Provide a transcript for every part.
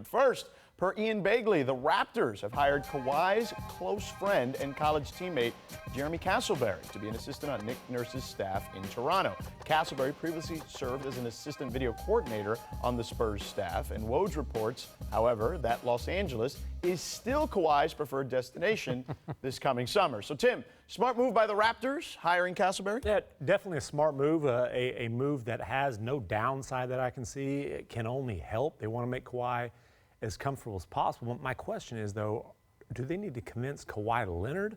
But first, per Ian Begley, the Raptors have hired Kawhi's close friend and college teammate, Jeremy Castleberry, to be an assistant on Nick Nurse's staff in Toronto. Castleberry previously served as an assistant video coordinator on the Spurs staff, and Woj reports, however, that Los Angeles is still Kawhi's preferred destination this coming summer. So, Tim, smart move by the Raptors, hiring Castleberry? Yeah, definitely a smart move, a move that has no downside that I can see. It can only help. They want to make Kawhi as comfortable as possible. My question is, though, do they need to convince Kawhi Leonard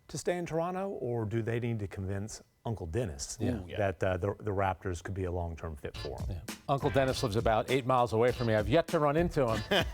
to stay in Toronto, or do they need to convince Uncle Dennis that the Raptors could be a long-term fit for him? Yeah. Uncle Dennis lives about 8 miles away from me. I've yet to run into him.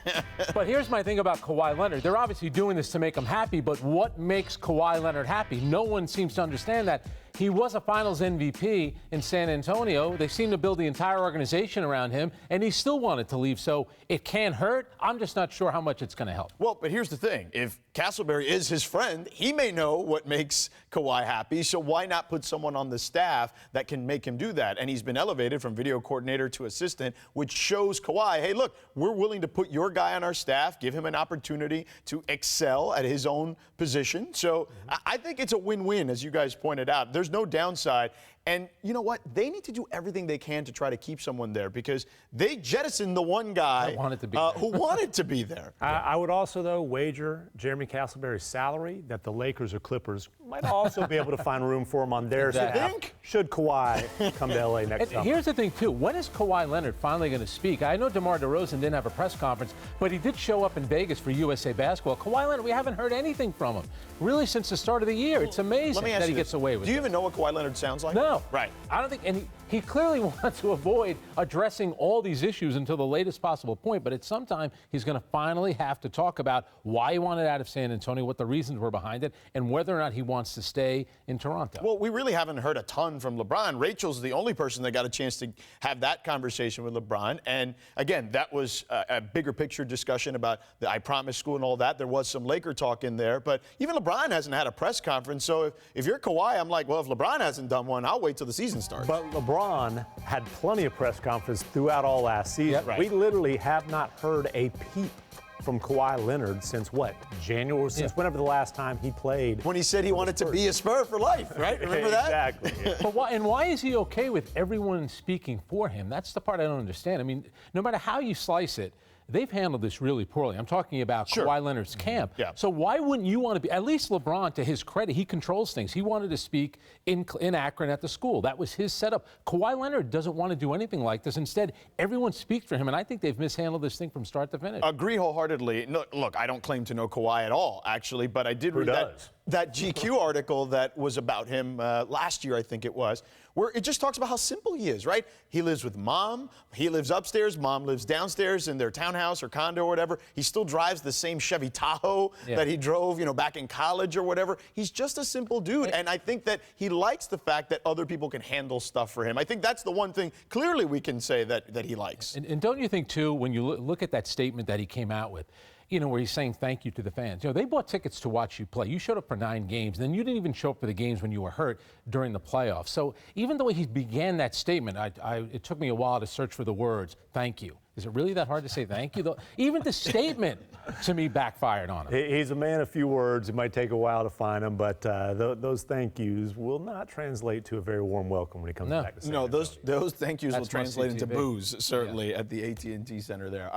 But here's my thing about Kawhi Leonard. They're obviously doing this to make him happy, but what makes Kawhi Leonard happy? No one seems to understand that. He was a Finals MVP in San Antonio. They seem to build the entire organization around him, and he still wanted to leave. So it can hurt. I'm just not sure how much it's going to help. Well, but here's the thing. If Castleberry is his friend, he may know what makes Kawhi happy, so why not put someone on the staff that can make him do that? And he's been elevated from video coordinator to assistant, which shows Kawhi, hey, look, we're willing to put your guy on our staff, give him an opportunity to excel at his own position. So I think it's a win-win, as you guys pointed out. There's no downside. And you know what? They need to do everything they can to try to keep someone there, because they jettisoned the one guy who wanted to be there. I would also, though, wager Jeremy Castleberry's salary that the Lakers or Clippers might also be able to find room for him on their staff. Should Kawhi come to L.A. next summer. Here's the thing, too. When is Kawhi Leonard finally going to speak? I know DeMar DeRozan didn't have a press conference, but he did show up in Vegas for USA Basketball. Kawhi Leonard, we haven't heard anything from him, really, since the start of the year. It's amazing that he gets away with it. Do you even know what Kawhi Leonard sounds like? No. Right. I don't think, and he clearly wants to avoid addressing all these issues until the latest possible point, but at some time he's going to finally have to talk about why he wanted out of San Antonio, what the reasons were behind it, and whether or not he wants to stay in Toronto. Well, we really haven't heard a ton from LeBron. Rachel's the only person that got a chance to have that conversation with LeBron, and again, that was a bigger picture discussion about the I Promise School and all that. There was some Laker talk in there, but even LeBron hasn't had a press conference, so if you're Kawhi, I'm like, well, if LeBron hasn't done one, I'll wait till the season starts. But LeBron had plenty of press conferences throughout all last season. Yep, right. We literally have not heard a peep from Kawhi Leonard since what? January? Since whenever the last time he played. When he said he wanted to be a Spur for life, right? Remember that? Exactly. But why is he okay with everyone speaking for him? That's the part I don't understand. I mean, no matter how you slice it, they've handled this really poorly. I'm talking about Kawhi Leonard's camp. Yeah. So why wouldn't you want to be, at least LeBron, to his credit, he controls things. He wanted to speak in Akron at the school. That was his setup. Kawhi Leonard doesn't want to do anything like this. Instead, everyone speaks for him, and I think they've mishandled this thing from start to finish. Agree wholeheartedly. No, look, I don't claim to know Kawhi at all, actually, but I did read that GQ article that was about him last year, I think it was, where it just talks about how simple he is, right? He lives with mom. He lives upstairs. Mom lives downstairs in their townhouse or condo or whatever. He still drives the same Chevy Tahoe that he drove, back in college or whatever. He's just a simple dude, and I think that he likes the fact that other people can handle stuff for him. I think that's the one thing clearly we can say that he likes. And don't you think, too, when you look at that statement that he came out with, where he's saying thank you to the fans. They bought tickets to watch you play. You showed up for 9 games, and then you didn't even show up for the games when you were hurt during the playoffs. So even though he began that statement, it took me a while to search for the words, thank you. Is it really that hard to say thank you, though? Even the statement, to me, backfired on him. He's a man of few words. It might take a while to find him, but those thank yous will not translate to a very warm welcome when he comes back to San Antonio. No, those thank yous will translate into boos, certainly, at the AT&T Center there.